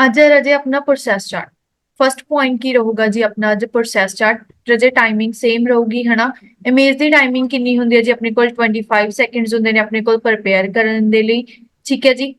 ਅੱਜ ਹੈ ਰਜੇ ਆਪਣਾ ਪ੍ਰੋਸੈਸ ਚਾਰਟ। ਫਸਟ ਪੁਆਇੰਟ ਕੀ ਰਹੂਗਾ ਜੀ ਆਪਣਾ ਅੱਜ ਪ੍ਰੋਸੈਸ ਚਾਰਟ। ਰਜੇ ਟਾਈਮਿੰਗ ਸੇਮ ਰਹੂਗੀ ਹਨਾ। ਇਮੇਜ ਦੀ ਟਾਈਮਿੰਗ ਕਿੰਨੀ ਹੁੰਦੀ ਹੈ ਜੀ ਆਪਣੇ ਕੋਲ 25 ਸੈਕਿੰਡਸ ਹੁੰਦੇ ਨੇ ਆਪਣੇ ਕੋਲ ਪ੍ਰਪੇਅਰ ਕਰਨ ਦੇ ਲਈ। ਠੀਕ ਹੈ ਜੀ।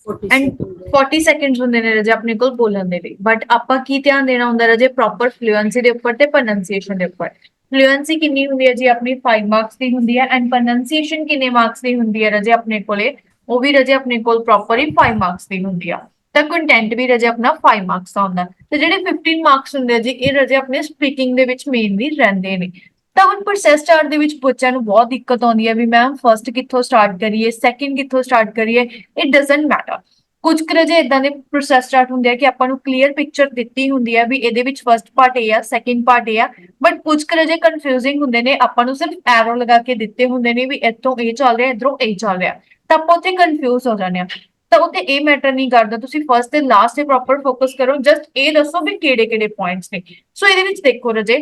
40 ਐਂਡ second 40 ਸੈਕਿੰਡਸ ਹੁੰਦੇ ਨੇ ਰਜੇ ਆਪਣੇ ਕੋਲ ਬੋਲਣ ਦੇ ਲਈ। ਬਟ ਆਪਾਂ ਕੀ ਧਿਆਨ ਦੇਣਾ ਹੁੰਦਾ ਰਜੇ ਪ੍ਰੋਪਰ ਫਲੂਐਂਸੀ ਦੇ ਉੱਪਰ ਤੇ ਪ੍ਰੋਨੰਸੀਏਸ਼ਨ ਦੇ ਉੱਪਰ। ਫਲੂਐਂਸੀ ਕਿੰਨੀ ਹੁੰਦੀ ਹੈ ਜੀ ਆਪਣੀ 5 ਮਾਰਕਸ ਦੀ ਹੁੰਦੀ ਹੈ ਐਂਡ ਪ੍ਰੋਨੰਸੀਏਸ਼ਨ ਕਿੰਨੇ ਮਾਰਕਸ ਦੀ ਹੁੰਦੀ ਹੈ ਰਜੇ ਆਪਣੇ ਕੋਲੇ, ਉਹ ਵੀ ਰਜੇ ਆਪਣੇ ਕੋਲ ਪ੍ਰੋਪਰ ਹੀ 5 ਮਾਰਕਸ ਦੀ ਹੁੰਦੀ ਆ। ਤਾਂ ਕੰਟੈਂਟ ਵੀ ਰਜੇ ਆਪਣਾ 5 ਮਾਰਕਸ ਦਾ ਹੁੰਦਾ ਤੇ ਜਿਹੜੇ 15 ਮਾਰਕਸ ਹੁੰਦੇ ਆ ਜੀ ਇਹ ਰਜੇ ਆਪਣੇ ਸਪੀਕਿੰਗ ਦੇ ਵਿੱਚ ਮੇਨਲੀ ਰਹਿੰਦੇ ਨੇ। ਤਾਂ ਹੁਣ ਪ੍ਰੋਸੈਸ ਚਾਰਟ ਦੇ ਵਿੱਚ ਬੱਚਿਆਂ ਨੂੰ ਬਹੁਤ ਦਿੱਕਤ ਆਉਂਦੀ ਹੈ ਵੀ ਮੈਮ ਫਸਟ ਕਿੱਥੋਂ ਸਟਾਰਟ ਕਰੀਏ, ਸੈਕਿੰਡ ਕਿੱਥੋਂ ਸਟਾਰਟ ਕਰੀਏ। It doesn't matter. ਕੁਝ ਕੁ ਰਜੇ ਇਦਾਂ ਦੇ ਪ੍ਰੋਸੈਸ ਸਟਾਰਟ ਹੁੰਦੇ ਆ ਕਿ ਆਪਾਂ ਨੂੰ ਕਲੀਅਰ ਪਿਕਚਰ ਦਿੱਤੀ ਹੁੰਦੀ ਹੈ ਵੀ ਇਹਦੇ ਵਿੱਚ ਫਸਟ ਪਾਰਟ ਇਹ ਆ, ਸੈਕਿੰਡ ਪਾਰਟ ਇਹ ਆ। ਬਟ ਕੁਝ ਕੁ ਰਜੇ ਕਨਫਿਊਜ਼ਿੰਗ ਹੁੰਦੇ ਨੇ, ਆਪਾਂ ਨੂੰ ਸਿਰਫ ਐਰੋ ਲਗਾ ਕੇ ਦਿੱਤੇ ਹੁੰਦੇ ਨੇ ਵੀ ਇੱਥੋਂ ਇਹ ਚੱਲ ਰਿਹਾ, ਇਧਰੋਂ ਇਹ ਚੱਲ ਰਿਹਾ, ਤਾਂ ਆਪਾਂ ਉੱਥੇ ਕਨਫਿਊਜ਼ ਹੋ ਜਾਂਦੇ ਆ। ਤਾਂ ਉੱਥੇ ਇਹ ਮੈਟਰ ਨਹੀਂ ਕਰਦਾ, ਤੁਸੀਂ ਫਸਟ ਤੇ ਲਾਸਟ ਤੇ ਪ੍ਰੋਪਰ ਫੋਕਸ ਕਰੋ। ਜਸਟ ਇਹ ਦੱਸੋ ਵੀ ਕਿਹੜੇ ਕਿਹੜੇ ਪੁਆਇੰਟਸ ਨੇ। ਸੋ ਇਹਦੇ ਵਿੱਚ ਦੇਖੋ ਰਜੇ,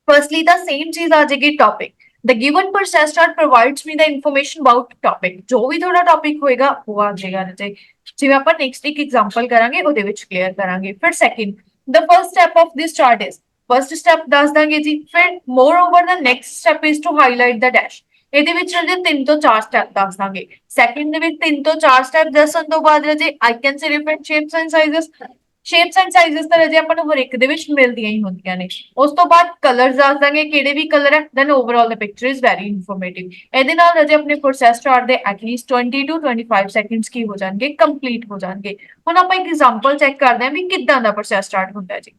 firstly the same ਚੀਜ਼ ਆ ਜਾਏਗੀ topic. The given process chart provides me the information about topic। ਜੋ ਵੀ ਤੁਹਾਡਾ ਟੌਪਿਕ ਹੋਏਗਾ ਉਹ ਆ ਜਾਏਗਾ ਰਜੇ। ਜਿਵੇਂ ਆਪਾਂ ਨੈਕਸਟ ਇੱਕ ਐਗਜ਼ਾਮਪਲ ਕਰਾਂਗੇ ਉਹਦੇ ਵਿੱਚ ਕਲੀਅਰ ਕਰਾਂਗੇ। ਫਿਰ second, the first step of this chart is। First step ਦੱਸ ਦਾਂਗੇ ਜੀ। ਫਿਰ moreover the next step is to highlight the dash। ਇਹਦੇ ਵਿੱਚ ਰਜੇ 3 ਤੋਂ 4 ਸਟੈਪ ਦੱਸ ਦਾਂਗੇ। ਸੈਕਿੰਡ ਦੇ ਵਿੱਚ 3 ਤੋਂ 4 ਸਟੈਪ ਦੱਸਣ ਤੋਂ ਬਾਅਦ ਰਜੇ I can see different shapes and sizes. Shapes and sizes ਤਾਂ ਰਜੇ ਆਪਾਂ ਨੂੰ ਹਰ ਇੱਕ ਦੇ ਵਿੱਚ ਮਿਲਦੀਆਂ ਹੀ ਹੁੰਦੀਆਂ ਨੇ। ਉਸ ਤੋਂ ਬਾਅਦ ਕਲਰਸ ਦੱਸ ਦਾਂਗੇ ਕਿਹੜੇ ਵੀ ਕਲਰ ਹੈ। Then overall the picture is very informative. ਇਹਦੇ ਨਾਲ ਰਜੇ ਆਪਣੇ ਪ੍ਰੋਸੈਸ ਚਾਰਟ ਦੇ ਐਟਲੀਸਟ 20 to 25 ਸੈਕਿੰਡਸ ਕੀ ਹੋ ਜਾਣਗੇ, ਕੰਪਲੀਟ ਹੋ ਜਾਣਗੇ। ਹੁਣ ਆਪਾਂ ਇੱਕ ਐਗਜ਼ਾਮਪਲ ਚੈੱਕ ਕਰਦੇ ਹਾਂ ਵੀ ਕਿੱਦਾਂ ਦਾ ਪ੍ਰੋਸੈਸ ਚਾਰਟ ਹੁੰਦਾ ਜੀ।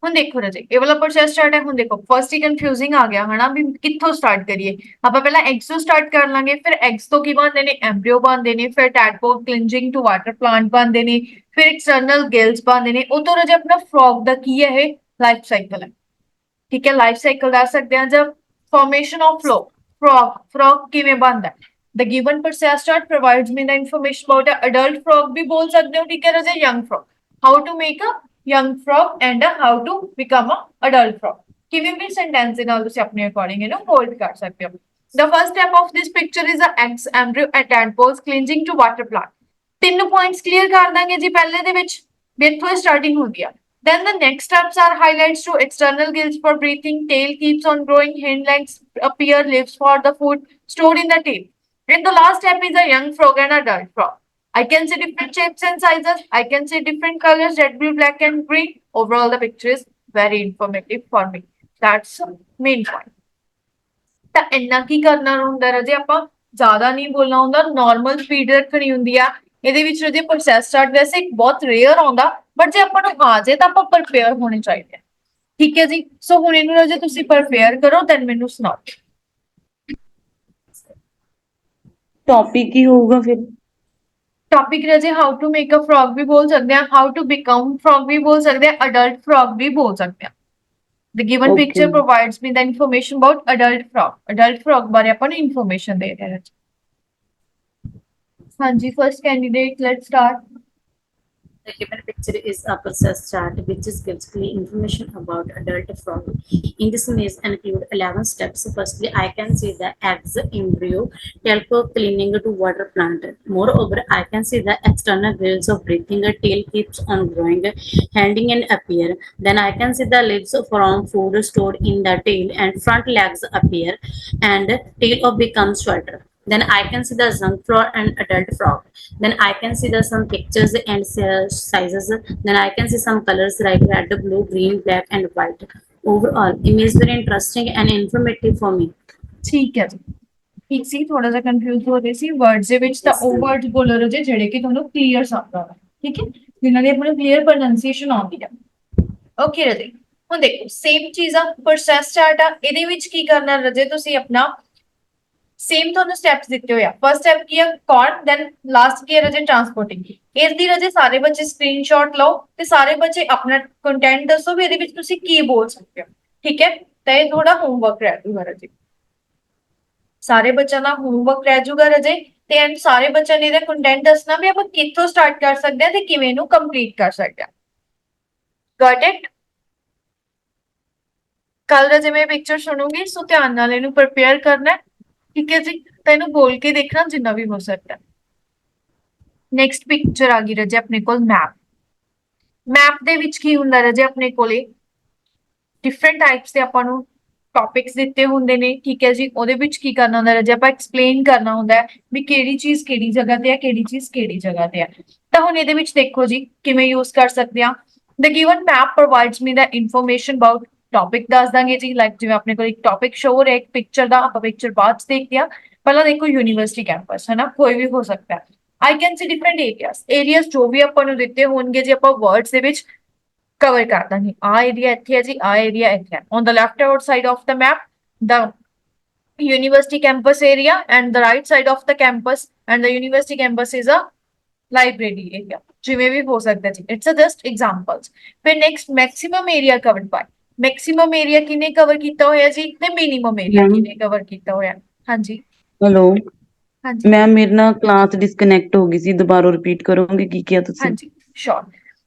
ਹੁਣ ਦੇਖੋ ਰਜੇ ਇਹ ਵਾਲਾ ਪ੍ਰੋਸੈਸ ਸਟਾਰਟ ਹੈ। ਹੁਣ ਦੇਖੋ ਫਸਟ ਹੀ ਕਨਫਿਊਜ਼ਿੰਗ ਆ ਗਿਆ ਹਨਾ ਵੀ ਕਿੱਥੋਂ ਸਟਾਰਟ ਕਰੀਏ। ਆਪਾਂ ਪਹਿਲਾਂ ਐਗਸ ਤੋਂ ਸਟਾਰਟ ਕਰ ਲਾਂਗੇ। ਫਿਰ ਐਗਸ ਤੋਂ ਕੀ ਬਣਦੇ ਨੇ, ਐਮਬ੍ਰਿਓ ਬਣਦੇ ਨੇ। ਫਿਰ ਟੈਡਪੋਡ ਕਲਿੰਜਿੰਗ ਟੂ ਵਾਟਰ ਪਲਾਂਟ ਬਣਦੇ ਨੇ। ਫਿਰ ਐਕਸਟਰਨਲ ਗਿਲਸ ਬਣਦੇ ਨੇ। ਉਹ ਤੋਂ ਰਜੇ ਆਪਣਾ ਫਰੌਗ ਦਾ ਕੀ ਹੈ, ਇਹ ਲਾਈਫ ਸਾਈਕਲ ਹੈ। ਠੀਕ ਹੈ, ਲਾਈਫ ਸਾਈਕਲ ਦੱਸ ਸਕਦੇ ਹਾਂ। ਜਬ ਫਾਰਮੇਸ਼ਨ ਆਫ ਫਰੌਗ ਕਿਵੇਂ ਬਣਦਾ। The given process chart provides me the information about an adult frog ਵੀ ਬੋਲ ਸਕਦੇ ਹੋ। ਠੀਕ ਹੈ ਰਜੇ, young frog। How to make a young frog and how to become a adult frog। ਕਿਵੇਂ ਵੀ ਸੈਂਟੈਂਸ ਦੇ ਨਾਲ ਤੁਸੀਂ ਆਪਣੇ ਅਕੋਰਡਿੰਗ ਇਹਨੂੰ ਹੋਲਡ ਕਰ ਸਕਦੇ ਹੋ। The first step of this picture is a eggs, embryo and tadpoles clinging to water plant। ਤਿੰਨ ਪੁਆਇੰਟਸ ਕਲੀਅਰ ਕਰ ਦਾਂਗੇ ਜੀ ਪਹਿਲੇ ਦੇ ਵਿੱਚ ਵੀ ਇੱਥੋਂ ਸਟਾਰਟਿੰਗ ਹੁੰਦੀ ਆ। Then the next steps are highlights to external gills for breathing, tail keeps on growing, hind legs appear, lives for the food stored in the tail। And the last step is a young frog and adult frog। I can see different shapes and sizes. I can see different colors, red, blue, black, and green। Overall, the picture is very informative for me। That's the main point। ਤਾਂ ਇੰਨਾ ਕੀ ਕਰਨਾ ਹੁੰਦਾ ਰਜੇ, ਆਪਾਂ ਜ਼ਿਆਦਾ ਨਹੀਂ ਬੋਲਣਾ ਹੁੰਦਾ, normal speed ਰੱਖਣੀ ਹੁੰਦੀ ਆ। ਇਹਦੇ ਵਿੱਚ ਰਜੇ ਪ੍ਰੋਸੈਸ ਚਾਰਟ ਵੈਸੇ ਬਹੁਤ ਰੇਅਰ ਆਉਂਦਾ, ਬਟ ਜੇ ਆਪਾਂ ਨੂੰ ਆ ਜੇ ਤਾਂ ਆਪਾਂ ਪ੍ਰਪੇਅਰ ਹੋਣੇ ਚਾਹੀਦੇ ਆ। ਠੀਕ ਹੈ ਜੀ। ਸੋ ਹੁਣ ਇਹਨੂੰ ਰਜੇ ਤੁਸੀਂ ਪ੍ਰਪੇਅਰ ਕਰੋ, ਦੈਨ ਮੈਨੂੰ ਸੁਣਾਓ। ਟੌਪਿਕ ਕੀ ਹੋਊਗਾ ਫਿਰ? ਟੌਪਿਕ ਰਜੇ how to make a frog ਵੀ ਬੋਲ ਸਕਦੇ ਆ, ਹਾਊ ਟੂ ਬਿਕਮ ਫਰੌਗ ਵੀ ਬੋਲ ਸਕਦੇ ਆ, ਅਡਲਟ ਫਰੌਗ ਵੀ ਬੋਲ ਸਕਦੇ ਆ। The given okay. picture provides me the information about adult frog। Adult frog ਬਾਰੇ ਆਪਾਂ ਨੂੰ ਇਨਫੋਰਮੇਸ਼ਨ ਦੇ ਰਿਹਾ ਜੀ। ਹਾਂਜੀ, first candidate let's start. The given picture is a process chart which gives clear information about adult frog. In this image include 11 steps. Firstly, I can see the eggs, embryo, telco cleaning to water plant. Moreover, I can see the external gills of breathing, a tail keeps on growing, handing and appear. Then I can see the leaves from food stored in the tail and front legs appear and tail of becomes shorter. Then I can see the young frog and adult frog. Then I can see the some pictures and sizes. Then I can see some colors like red, blue, green, black, and white. Overall, image very interesting and informative for me। ਠੀਕ ਹੈ ਜੀ। ਠੀਕ ਸੀ, ਥੋੜਾ ਜਿਹਾ confuse ਹੋ ਰਹੇ ਸੀ words ਦੇ ਵਿੱਚ, ਤਾਂ ਉਹ ਵਰਡਸ ਬੋਲੋ ਰਜੇ ਜਿਹੜੇ ਕਿ ਤੁਹਾਨੂੰ ਕਲੀਅਰ ਸਮਝ ਆਉਣ। ਠੀਕ ਹੈ, ਜਿਨ੍ਹਾਂ ਦੀ ਆਪਣੀ ਕਲੀਅਰ ਪ੍ਰੋਨੰਸੀਏਸ਼ਨ ਆਉਂਦੀ ਆ। ਓਕੇ ਰਜੇ, ਹੁਣ ਦੇਖੋ ਸੇਮ ਚੀਜ਼ ਆ, ਪ੍ਰੋਸੈਸ ਚਾਰਟ ਆ। ਇਹਦੇ ਵਿੱਚ ਕੀ ਕਰਨਾ ਰਜੇ, ਤੁਸੀਂ ਆਪਣਾ ਸੇਮ ਤੁਹਾਨੂੰ ਸਟੈਪਸ ਦਿੱਤੇ ਹੋਏ ਆ। ਫਸਟ ਸਟੈਪ ਕੀ ਆ, ਕੌਣ, ਦੈਨ ਲਾਸਟ ਕੀ ਹੈ ਰਜੇ, ਟਰਾਂਸਪੋਰਟਿੰਗ। ਇਸ ਦੀ ਰਜੇ ਸਾਰੇ ਬੱਚੇ ਸਕਰੀਨਸ਼ਾਟ ਲਓ ਤੇ ਸਾਰੇ ਬੱਚੇ ਆਪਣਾ ਕੰਟੈਂਟ ਦੱਸੋ ਵੀ ਇਹਦੇ ਵਿੱਚ ਤੁਸੀਂ ਕੀ ਬੋਲ ਸਕਦੇ ਹੋ। ਠੀਕ ਹੈ, ਤਾਂ ਇਹ ਥੋੜਾ ਹੋਮਵਰਕ ਰਹਿ ਜੂਗਾ ਰਜੇ। ਸਾਰੇ ਬੱਚਿਆਂ ਦਾ ਹੋਮਵਰਕ ਰਹਿ ਜੂਗਾ ਰਜੇ। ਤੇ ਐਂਡ ਸਾਰੇ ਬੱਚਿਆਂ ਨੇ ਇਹਦਾ ਕੰਟੈਂਟ ਦੱਸਣਾ ਵੀ ਆਪਾਂ ਕਿੱਥੋਂ ਸਟਾਰਟ ਕਰ ਸਕਦੇ ਹਾਂ ਤੇ ਕਿਵੇਂ ਇਹਨੂੰ ਕੰਪਲੀਟ ਕਰ ਸਕਦੇ ਹਾਂ। Got it. ਕੱਲ ਰਜੇ ਮੈਂ ਪਿਕਚਰ ਸੁਣੂਗੀ, ਸੋ ਧਿਆਨ ਨਾਲ ਇਹਨੂੰ ਪ੍ਰਪੇਅਰ ਕਰਨਾ। ਠੀਕ ਹੈ ਜੀ। ਤਾਂ ਇਹਨੂੰ ਬੋਲ ਕੇ ਦੇਖਣਾ ਜਿੰਨਾ ਵੀ ਹੋ ਸਕਦਾ। ਨੈਕਸਟ ਪਿਕਚਰ ਆ ਗਈ ਰਾਜੇ ਆਪਣੇ ਕੋਲ ਮੈਪ। ਮੈਪ ਦੇ ਵਿੱਚ ਕੀ ਹੁੰਦਾ ਰਾਜੇ ਆਪਣੇ ਕੋਲੇ ਡਿਫਰੈਂਟ ਟਾਈਪਸ ਦੇ ਆਪਾਂ ਨੂੰ ਟੌਪਿਕਸ ਦਿੱਤੇ ਹੁੰਦੇ ਨੇ, ਠੀਕ ਹੈ ਜੀ। ਉਹਦੇ ਵਿੱਚ ਕੀ ਕਰਨਾ ਹੁੰਦਾ ਰਾਜੇ, ਆਪਾਂ ਐਕਸਪਲੇਨ ਕਰਨਾ ਹੁੰਦਾ ਹੈ ਵੀ ਕਿਹੜੀ ਚੀਜ਼ ਕਿਹੜੀ ਜਗ੍ਹਾ ਤੇ ਹੈ, ਕਿਹੜੀ ਚੀਜ਼ ਕਿਹੜੀ ਜਗ੍ਹਾ ਤੇ ਹੈ। ਤਾਂ ਹੁਣ ਇਹਦੇ ਵਿੱਚ ਦੇਖੋ ਜੀ ਕਿਵੇਂ ਯੂਜ਼ ਕਰ ਸਕਦੇ ਹਾਂ। The given map provides me the information about topic ਦੱਸ ਦਾਂਗੇ ਜੀ। ਲਾਈਕ ਜਿਵੇਂ ਆਪਣੇ ਕੋਲ ਇੱਕ ਟੌਪਿਕ ਸ਼ੋ ਹੋ ਰਿਹਾ ਇੱਕ ਪਿਕਚਰ ਦਾ, ਆਪਾਂ ਪਿਕਚਰ ਬਾਅਦ ਚ ਦੇਖਦੇ ਹਾਂ। ਪਹਿਲਾਂ ਦੇਖੋ ਯੂਨੀਵਰਸਿਟੀ ਕੈਂਪਸ ਹੈ ਨਾ, ਕੋਈ ਵੀ ਹੋ ਸਕਦਾ ਹੈ। ਆਈ ਕੈਨ ਸੀ ਡਿਫਰੈਂਟ ਏਰੀਆਸ ਜੋ ਵੀ ਆਪਾਂ ਨੂੰ ਦਿੱਤੇ ਹੋਣਗੇ ਜੀ ਆਪਾਂ ਵਰਡਸ ਦੇ ਵਿੱਚ ਕਵਰ ਕਰ ਦਾਂਗੇ। ਆ ਏਰੀਆ ਇੱਥੇ ਹੈ ਜੀ, ਆ ਏਰੀਆ ਇੱਥੇ ਹੈ। On the left out side of the map the university campus area and the right side of the campus and the university campus is a library area, ਜਿਵੇਂ ਵੀ ਹੋ ਸਕਦਾ ਜੀ। It's just examples. ਫਿਰ next maximum area covered by. Maximum area ਕਿਨੇ cover ਕੀਤਾ ਹੋਇਆ ਜੀ ਤੇ ਮਿਨੀਮਮ ਏਰੀਆ ਮੈਮ ਕਿਨੇ ਕਵਰ ਕੀਤਾ ਹੋਇਆ। ਹਾਂਜੀ ਹੈਲੋ ਹਾਂਜੀ ਮੈਮ, ਮੇਰੇ ਨਾਲ ਕਲਾਸ ਡਿਸਕਨੈਕਟ ਹੋ ਗਈ ਸੀ, ਦੁਬਾਰਾ ਰਿਪੀਟ ਕਰੋਗੇ ਕੀ ਕਿਹਾ ਤੁਸੀਂ? ਹਾਂਜੀ ਸ਼ੋਰ।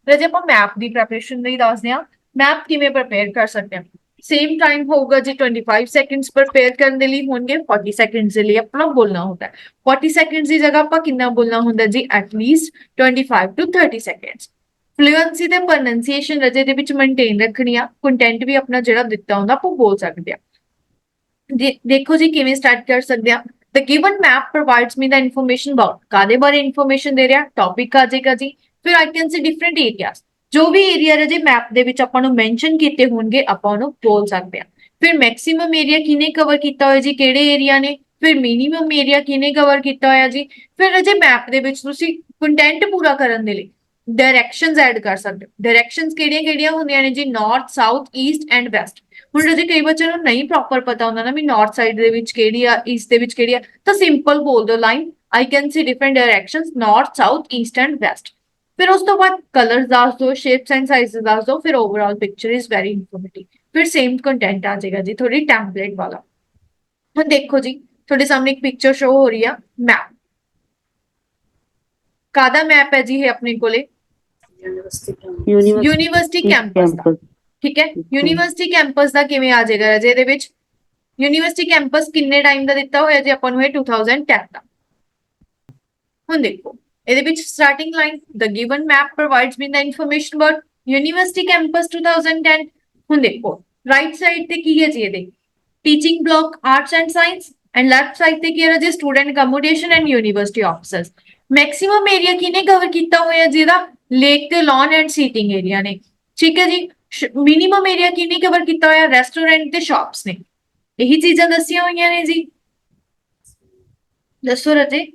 ਰਾਜੇ ਆਪਾਂ ਮੈਪ ਦੀ ਪ੍ਰੈਪਰੇਸ਼ਨ ਲਈ ਦੱਸਦੇ ਹਾਂ। ਮੈਪ ਕਿਵੇਂ ਪ੍ਰਪੇਅਰ ਕਰ ਸਕਦੇ ਹਾਂ। ਸੇਮ ਟਾਈਮ ਹੋਊਗਾ ਜੀ 25 ਸੈਕਿੰਡਸ ਪ੍ਰਪੇਅਰ ਕਰਨ ਦੇ ਲਈ ਹੋਣਗੇ, 40 ਸੈਕਿੰਡਸ ਦੇ ਲਈ ਆਪਣਾ ਬੋਲਣਾ ਹੁੰਦਾ ਹੈ। 40 ਸੈਕਿੰਡਸ ਦੀ ਜਗ੍ਹਾ ਆਪਾਂ ਕਿੰਨਾ ਬੋਲਣਾ ਹੁੰਦਾ ਜੀ, ਐਟਲੀਸਟ 25 to 30 ਸੈਕਿੰਡਸ। ਫਲੂਐਂਸੀ ਤੇ ਪ੍ਰੋਨੰਸੀਏਸ਼ਨ ਰਜੇ ਦੇ ਵਿੱਚ ਮੇਨਟੇਨ ਰੱਖਣੀ ਆ। ਕੰਟੈਂਟ ਵੀ ਆਪਣਾ ਜਿਹੜਾ ਦਿੱਤਾ ਹੁੰਦਾ ਆਪਾਂ ਬੋਲ ਸਕਦੇ ਆ। ਦੇਖੋ ਜੀ ਕਿਵੇਂ ਸਟਾਰਟ ਕਰ ਸਕਦੇ ਆ। The given map provides me the information about ਕਾਦੇ ਬਾਰੇ ਇਨਫੋਰਮੇਸ਼ਨ ਦੇ ਰਿਹਾ, ਟੌਪਿਕ ਆ ਜਾਏਗਾ ਜੀ। ਫਿਰ I can see different areas, ਜੋ ਵੀ ਏਰੀਆ ਰਜੇ ਮੈਪ ਦੇ ਵਿੱਚ ਆਪਾਂ ਨੂੰ ਮੈਂਸ਼ਨ ਕੀਤੇ ਹੋਣਗੇ ਆਪਾਂ ਉਹਨੂੰ ਬੋਲ ਸਕਦੇ ਆ। ਫਿਰ ਮੈਕਸਿਮਮ ਏਰੀਆ ਕਿਨੇ ਕਵਰ ਕੀਤਾ ਹੋਇਆ ਜੀ, ਕਿਹੜੇ ਏਰੀਆ ਨੇ। ਫਿਰ ਮਿਨੀਮਮ ਏਰੀਆ ਕਿਨੇ ਕਵਰ ਕੀਤਾ ਹੋਇਆ ਜੀ। ਫਿਰ ਅਜੇ ਮੈਪ ਦੇ ਵਿੱਚ ਤੁਸੀਂ ਕੰਟੈਂਟ ਪੂਰਾ ਕਰਨ ਦੇ ਲਈ ਡਾਇਰੈਕਸ਼ਨਸ ਐਡ ਕਰ ਸਕਦੇ ਹੋ। ਡਾਇਰੈਕਸ਼ਨਸ ਕਿਹੜੀਆਂ-ਕਿਹੜੀਆਂ ਹੁੰਦੀਆਂ ਨੇ ਜੀ, north, south, East and West. ਹੁਣ ਜੇ ਕਈ ਬੱਚਿਆਂ ਨੂੰ ਨਹੀਂ ਪ੍ਰੋਪਰ ਪਤਾ ਹੁੰਦਾ ਨਾ ਵੀ ਨਾਰਥ ਸਾਈਡ ਦੇ ਵਿੱਚ ਕਿਹੜੀ ਆ, ਈਸਟ ਦੇ ਵਿੱਚ ਕਿਹੜੀ ਆ, ਤਾਂ ਸਿੰਪਲ ਬੋਲ ਦੋ line I can see different directions north, south, East and West. ਫਿਰ ਉਸ ਤੋਂ ਬਾਅਦ ਕਲਰਸ ਦੱਸ ਦੋ, ਸ਼ੇਪਸ ਐਂਡ ਸਾਈਜ਼ਸ ਦੱਸ ਦੋ। ਫਿਰ overall picture is very informative. ਫਿਰ ਸੇਮ ਕੰਟੈਂਟ ਆ ਜਾਏਗਾ ਜੀ ਥੋੜੀ ਟੈਂਪਲੇਟ ਵਾਲਾ। ਹੁਣ ਦੇਖੋ ਜੀ ਤੁਹਾਡੇ ਸਾਹਮਣੇ ਇੱਕ ਪਿਕਚਰ ਸ਼ੋ ਹੋ ਰਹੀ ਆ ਮੈਪ। ਕਾਹਦਾ ਮੈਪ ਹੈ ਜੀ ਇਹ ਆਪਣੇ ਕੋਲੇ, ਯੂਨੀਵਰਸਿਟੀ ਕੈਂਪਸ ਦਾ। ਕੈਂਪਸ। ਠੀਕ ਹੈ, ਯੂਨੀਵਰਸਿਟੀ ਕੈਂਪਸ ਦਾ ਕਿਵੇਂ ਆ ਜਾਏਗਾ ਰਾਜੇ ਇਹਦੇ ਵਿੱਚ। ਯੂਨੀਵਰਸਿਟੀ ਕੈਂਪਸ ਕਿੰਨੇ ਟਾਈਮ ਦਾ ਦਿੱਤਾ ਹੋਇਆ ਜੀ ਆਪਾਂ ਨੂੰ, ਇਹ 2010 ਦਾ। ਹੁਣ ਦੇਖੋ ਇਹਦੇ ਵਿੱਚ starting line the given map provides me the information about university campus 2010। ਹੁਣ ਦੇਖੋ ਰਾਈਟ ਸਾਈਡ ਤੇ ਕੀ ਹੈ ਜੀ ਇਹਦੇ, teaching block arts and science and left side ਤੇ ਕੀ ਹੈ ਜੀ, student accommodation and university officers. Maximum area ਕਿਨੇ ਕਵਰ ਕੀਤਾ ਹੋਇਆ ਜਿਹਦਾ, ਲੇਕ ਤੇ ਲੌਨ ਐਂਡ ਸੀਟਿੰਗ ਏਰੀਆ ਨੇ। ਠੀਕ ਹੈ ਜੀ। ਮਿਨੀਮਮ ਏਰੀਆ ਕਿਨੇ ਕਵਰ ਕੀਤਾ ਹੋਇਆ, ਰੈਸਟੋਰੈਂਟ ਤੇ ਸ਼ਾਪਸ ਨੇ। ਇਹੀ ਚੀਜ਼ਾਂ ਦੱਸੀਆਂ ਹੋਈਆਂ ਨੇ ਜੀ, ਦੱਸੋ ਰਾਜੇ।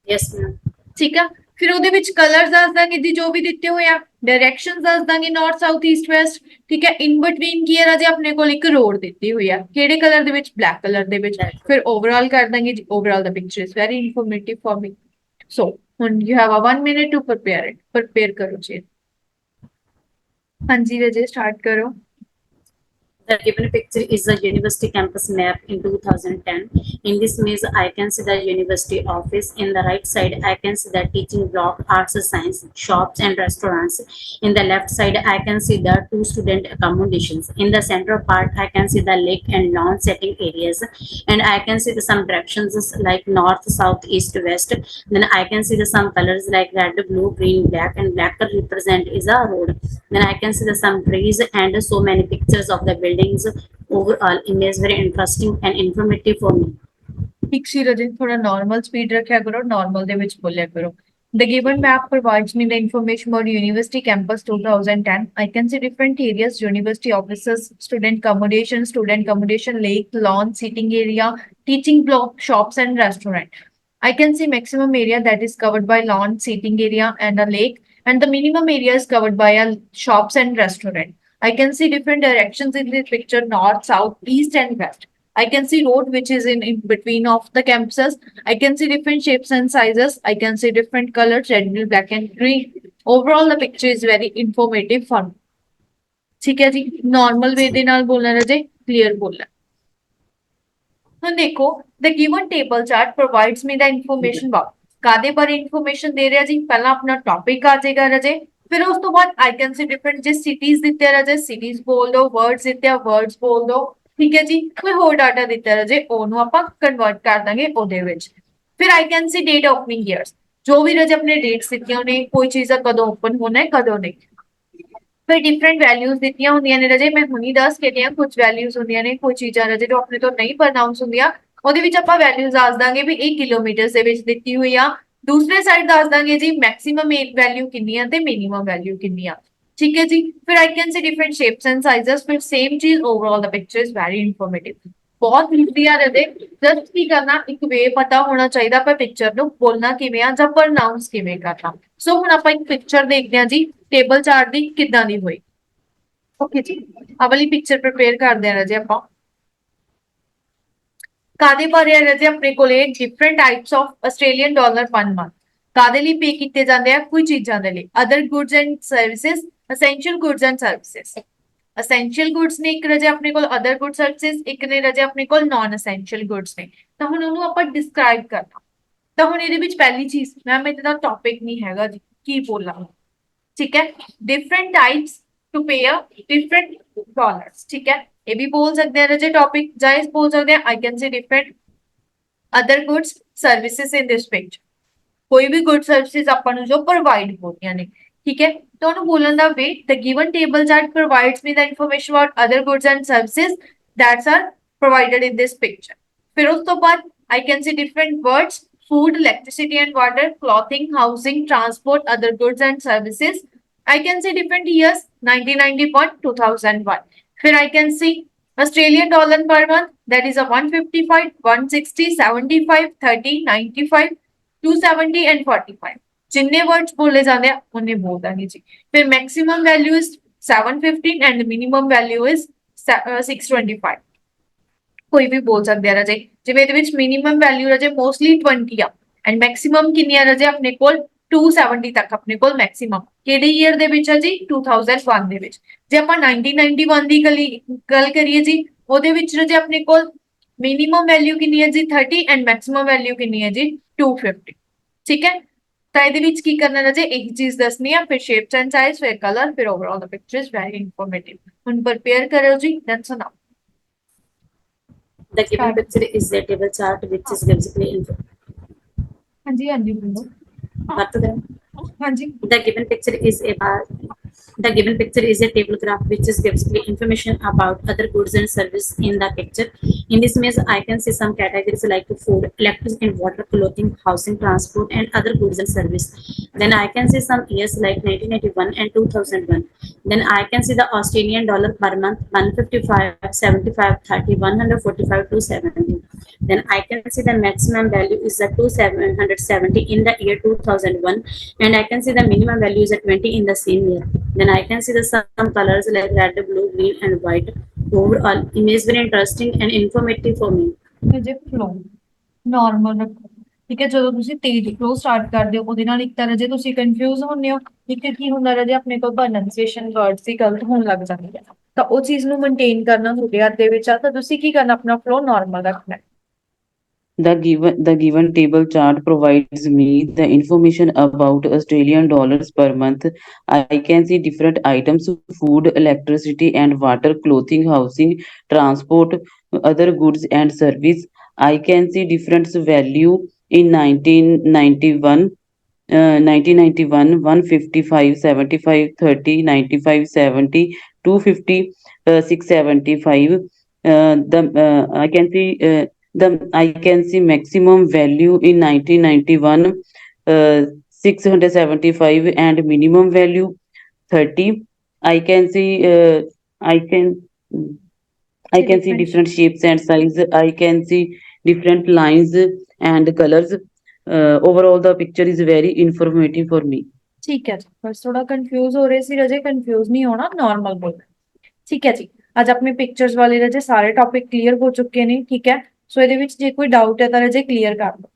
Yes, ma'am. ਠੀਕ ਆ। ਫਿਰ ਉਹਦੇ ਵਿੱਚ ਕਲਰਸ ਦੱਸ ਦਾਂਗੇ ਜੀ ਜੋ ਵੀ ਦਿੱਤੇ ਹੋਏ ਆ, ਡਾਇਰੈਕਸ਼ਨਸ ਦੱਸ ਦਾਂਗੇ ਨਾਰਥ, ਸਾਊਥ, ਈਸਟ, ਵੈਸਟ। ਠੀਕ ਹੈ। ਇਨ ਬਿਟਵੀਨ ਕੀ ਹੈ ਰਾਜੇ ਆਪਣੇ ਕੋਲ ਇੱਕ ਰੋਡ ਦਿੱਤੀ ਹੋਈ ਆ, ਕਿਹੜੇ ਕਲਰ ਦੇ ਵਿੱਚ, ਬਲੈਕ ਕਲਰ ਦੇ ਵਿੱਚ। ਫਿਰ ਓਵਰਆਲ ਕਰ ਦਾਂਗੇ ਜੀ, ਓਵਰਆਲ ਦਾ picture is very informative for me. So ਹੁਣ you have a 1 minute to prepare it. Prepare ਕਰੋ ਜੀ। ਹਾਂਜੀ ਰਾਜੇ ਸਟਾਰਟ ਕਰੋ। The given picture is a university campus map in 2010. In this image, I can see the university office. In the right side, I can see the teaching block, arts, science, shops, and restaurants. In the left side, I can see the 2 student accommodations. In the central part, I can see the lake and lawn setting areas. And I can see some directions like north, south, east, west. Then I can see some colors like red, blue, green, black, and black represent is a road. Then I can see some trees and so many pictures of the buildings. Overall image very interesting and informative for me. ਠੀਕ ਸੀ ਰਾਜੇ, ਥੋੜਾ normal speed ਰੱਖਿਆ ਕਰੋ, normal ਦੇ ਵਿੱਚ ਬੋਲਿਆ ਕਰੋ। The given map provides me the information about University Campus 2010. I can see different areas, university offices, student accommodation, lake, lawn, seating area, teaching block, shops and restaurant. I can see maximum area that is covered by lawn, seating area and a lake, and the minimum area is covered by a shops and restaurant. I can see different directions in this picture, north, south, east and west. I can see road which is in between of the campuses. I can see different shapes and sizes. I can see different colors, red, blue, black and green. Overall, the picture is very informative for me. ठीक है जी, normal way ਦੇ ਨਾਲ ਬੋਲਣਾ ਰਾਜੇ, clear ਬੋਲਣਾ। ਹੁਣ ਦੇਖੋ the given table chart provides me the information about ਕਾਦੇ ਬਾਰੇ ਇਨਫੋਰਮੇਸ਼ਨ ਦੇ ਰਿਹਾ ਜੀ। ਪਹਿਲਾਂ ਆਪਣਾ ਟੌਪਿਕ ਆ ਜਾਏਗਾ ਰਾਜੇ। ਫਿਰ ਉਸ ਤੋਂ ਬਾਅਦ I can see different ਜੇ cities ਦਿੱਤੇ ਆ ਰਾਜੇ, cities ਬੋਲ ਦੋ, words ਦਿੱਤੇ ਆ, words ਬੋਲ ਦੋ। ਠੀਕ ਹੈ ਜੀ। ਕੋਈ ਹੋਰ ਡਾਟਾ ਦਿੱਤਾ ਰਾਜੇ ਉਹਨੂੰ ਆਪਾਂ ਕਨਵਰਟ ਕਰ ਦਾਂਗੇ ਉਹਦੇ ਵਿੱਚ। ਫਿਰ ਆਈ can C date opening years, ਜੋ ਵੀ ਰਾਜੇ ਆਪਣੇ ਡੇਟਸ ਦਿੱਤੀਆਂ ਨੇ, ਕੋਈ ਚੀਜ਼ ਦਾ ਕਦੋਂ ਓਪਨ ਹੋਣਾ ਹੈ ਕਦੋਂ ਨਹੀਂ। ਫਿਰ ਡਿਫਰੈਂਟ ਵੈਲਿਊਜ਼ ਦਿੱਤੀਆਂ ਹੁੰਦੀਆਂ ਨੇ ਰਾਜੇ, ਮੈਂ ਹੁਣੀ ਦੱਸ ਕੇ ਗਿਆ ਕੁਝ ਵੈਲਿਊਜ਼ ਹੁੰਦੀਆਂ ਨੇ, ਕੋਈ ਚੀਜ਼ਾਂ ਰਾਜੇ ਜੋ ਆਪਣੇ ਤੋਂ ਨਹੀਂ ਪ੍ਰੋਨਾਂਸ ਹੁੰਦੀਆਂ ਉਹਦੇ ਵਿੱਚ ਆਪਾਂ ਵੈਲਿਊਜ਼ ਦੱਸ ਦਾਂਗੇ ਵੀ ਇਹ ਕਿਲੋਮੀਟਰ ਦੇ ਵਿੱਚ ਦਿੱਤੀ ਹੋਈ ਆ। ਦੂਸਰੇ ਸਾਈਡ ਦੱਸ ਦਾਂਗੇ ਜੀ ਮੈਕਸਿਮਮ ਵੈਲਿਊ ਕਿੰਨੀ ਆ ਤੇ ਮਿਨੀਮਮ ਵੈਲਿਊ ਕਿੰਨੀ ਆ। ਠੀਕ ਹੈ ਜੀ। ਫਿਰ ਆਈ can see different shapes and sizes, ਫਿਰ ਸੇਮ ਚੀਜ਼ ਓਵਰਆਲ ਦਾ ਪਿਕਚਰ ਇਜ਼ ਵੈਰੀ ਇਨਫੋਰਮੇਟਿਵ। ਬਹੁਤ ਵਧੀਆ ਰਹਦੇ। ਜਸਟ ਕੀ ਕਰਨਾ, ਇੱਕ ਵੇ ਪਤਾ ਹੋਣਾ ਚਾਹੀਦਾ ਆਪਾਂ ਪਿਕਚਰ ਨੂੰ ਬੋਲਣਾ ਕਿਵੇਂ ਆ ਜਾਂ ਪ੍ਰੋਨਾਂਸ ਕਿਵੇਂ ਕਰਨਾ। ਸੋ ਹੁਣ ਆਪਾਂ ਇੱਕ ਪਿਕਚਰ ਦੇਖਦੇ ਹਾਂ ਜੀ ਟੇਬਲ ਚਾਰਟ ਦੀ ਕਿੱਦਾਂ ਦੀ ਹੋਈ। ਓਕੇ ਜੀ, ਆਹ ਵਾਲੀ ਪਿਕਚਰ ਪ੍ਰਿਪੇਅਰ ਕਰਦੇ ਆ ਰਾਜੇ ਆਪਾਂ। ਕਾਦੇ ਬਾਰੇ ਆ ਰਾਜੇ ਆਪਣੇ ਕੋਲੇ different types of Australian dollar per month ਕਾਦੇ ਲਈ ਪੇ ਕੀਤੇ ਜਾਂਦੇ ਆ, ਕੋਈ ਚੀਜ਼ਾਂ ਦੇ ਲਈ। Other goods and services, essential goods and services. Essential goods ਨੇ ਇੱਕ ਰਾਜੇ ਆਪਣੇ ਕੋਲ, ਅਦਰ ਗੁੱਡ ਸਰਵਿਸਿਜ਼ ਇੱਕ ਨੇ ਰਾਜੇ ਆਪਣੇ ਕੋਲ, ਨਾਨ ਅਸੈਂਸ਼ੀਅਲ ਗੁੱਡਸ ਨੇ। ਤਾਂ ਹੁਣ ਉਹਨੂੰ ਆਪਾਂ ਡਿਸਕ੍ਰਾਈਬ ਕਰਨਾ। ਤਾਂ ਹੁਣ ਇਹਦੇ ਵਿੱਚ ਪਹਿਲੀ ਚੀਜ਼, ਮੈਮ ਇਹਦਾ ਟੌਪਿਕ ਨਹੀਂ ਹੈਗਾ ਜੀ, ਕੀ ਬੋਲਾਂ। ਠੀਕ ਹੈ, different types to pay a different dollars. ਠੀਕ ਹੈ, ਇਹ ਵੀ ਬੋਲ ਸਕਦੇ ਆ ਰਾਜੇ ਟੌਪਿਕ, ਜਾਂ ਇਸ ਬੋਲ ਸਕਦੇ ਆ I can say different other goods services in this picture. ਕੋਈ ਵੀ ਗੁੱਡ ਸਰਵਿਸਿਜ਼ ਆਪਾਂ ਨੂੰ ਜੋ ਪ੍ਰੋਵਾਈਡ ਹੋਤੀਆਂ ਨੇ। ਠੀਕ ਹੈ, ਤਾਂ ਉਹਨੂੰ ਬੋਲਣ ਦਾ way, the given table chart provides me the information about other goods and services that's are provided in this picture. ਫਿਰ ਉਸ ਤੋਂ ਬਾਅਦ I can see different words, food, electricity and water, clothing, housing, transport, other goods and services. I can see different years, 1991, 2001. Then I can see Australian dollar per month, that is a 155, 160, 75, 30, 95, 270 and 45. जिन्ने words बोले जाते हैं उन्हें बोल देंगे जी। फिर maximum value is 715 and minimum value is 625। ਕੋਈ ਵੀ ਬੋਲ ਸਕਦੇ ਆ ਰਾਜੇ, ਜਿਵੇਂ ਇਹਦੇ ਵਿੱਚ ਮਿਨੀਮਮ ਵੈਲਿਊ ਰਾਜੇ ਮੋਸਟਲੀ 20 ਆ ਐਂਡ ਮੈਕਸਿਮਮ ਕਿੰਨੀ ਆ ਰਾਜੇ ਆਪਣੇ ਕੋਲ 270 ਤੱਕ ਆਪਣੇ ਕੋਲ ਮੈਕਸਿਮਮ। ਕਿਹੜੇ ਈਅਰ ਦੇ ਵਿੱਚ ਆ ਜੀ 2001 ਦੇ ਵਿੱਚ। ਜੇ ਆਪਾਂ 1991 ਦੀ ਗੱਲ ਕਰੀਏ ਜੀ, ਉਹਦੇ ਵਿੱਚ ਰਾਜੇ ਆਪਣੇ ਕੋਲ ਮਿਨੀਮਮ ਵੈਲਿਊ ਕਿੰਨੀ ਹੈ ਜੀ 30 ਐਂਡ ਮੈਕਸਿਮਮ ਵੈਲਿਊ ਕਿੰਨੀ ਹੈ ਜੀ 250। ਠੀਕ ਹੈ, ਤਾਂ ਇਹਦੇ ਵਿੱਚ ਕੀ ਕਰਨਾ ਰਾਜੇ, ਇੱਕ ਚੀਜ਼ ਦੱਸਣੀ ਆ, ਫਿਰ ਸ਼ੇਪਸ ਐਂਡ ਸਾਈਜ਼, ਫਿਰ ਕਲਰ, ਫਿਰ ਓਵਰਆਲ ਦਾ ਪਿਕਚਰ ਇਜ਼ ਵੈਰੀ ਇਨਫੋਰਮੇਟਿਵ। ਹੁਣ ਪ੍ਰਪੇਅਰ ਕਰੋ ਜੀ, ਦੈਨ ਸੁਣਾਓ। The given picture is a table chart which is basically ਹਾਂਜੀ ਹਾਂਜੀ ਬੋਲੋ। ਹਾਂਜੀ the given picture is a the given picture is a table graph which is basically information about other goods and service in the picture. In this image, I can see some categories like food, electricity and water, clothing, housing, transport, and other goods and service. Then I can see some years like 1981 and 2001. Then I can see the Australian dollar per month 155, 75, 30, 145 to 70. Then I can see the maximum value is at 2770 in the year 2001, and I can see the minimum value is at 20 in the same year. Then I can see the some colors like red, blue, green, and white. Overall, image very interesting and informative for me. ਜੇ flow normal ਰੱਖੋ। ਠੀਕ ਹੈ, ਜਦੋਂ ਤੁਸੀਂ ਤੇਜ਼ flow start ਕਰਦੇ ਹੋ ਉਹਦੇ ਨਾਲ ਇੱਕ ਤਰ੍ਹਾਂ ਜੇ ਤੁਸੀਂ ਕਨਫਿਊਜ਼ ਹੁੰਦੇ ਹੋ, ਇੱਕ ਕੀ ਹੁੰਦਾ ਰਾਜੇ ਆਪਣੇ ਕੋਲ ਪ੍ਰੋਨੰਸੀਏਸ਼ਨ ਵਰਡਸ ਦੀ ਗਲਤ ਹੋਣ ਲੱਗ ਜਾਂਦੀ ਹੈ, ਤਾਂ ਉਹ ਚੀਜ਼ ਨੂੰ ਮੇਨਟੇਨ ਕਰਨਾ ਤੁਹਾਡੇ ਹੱਥ ਦੇ ਵਿੱਚ ਆ। ਤਾਂ ਤੁਸੀਂ ਕੀ ਕਰਨਾ, ਆਪਣਾ ਫਲੋ ਨਾਰਮਲ ਰੱਖਣਾ। The given table chart provides me the information about Australian dollars per month. I can see different items: food, electricity and water, clothing, housing, transport, other goods and service. I can see different value in 1991. 1991, 155, 75, 30, 95, 70, 250, 675. I can see maximum value in 1991, 675 and minimum value 30. I can see different shapes and size. I can see different lines and colors. Overall the picture is very informative for me. ਠੀਕ ਹੈ ਜੀ, ਬਸ ਥੋੜਾ confuse ਹੋ ਰਹੇ ਸੀ ਰਾਜੇ, confuse ਨਹੀਂ ਹੋਣਾ, normal ਬੋਲਣਾ। ਠੀਕ ਹੈ ਜੀ, ਅੱਜ ਆਪਣੇ ਪਿਕਚਰਸ ਵਾਲੇ ਰਾਜੇ ਸਾਰੇ ਟੌਪਿਕ ਕਲੀਅਰ ਹੋ ਚੁੱਕੇ ਨੇ। ਠੀਕ ਹੈ, ਸੋ ਇਹਦੇ ਵਿੱਚ ਜੇ ਕੋਈ ਡਾਊਟ ਹੈ ਤਾਂ ਰਾਜੇ ਕਲੀਅਰ ਕਰ ਲਓ।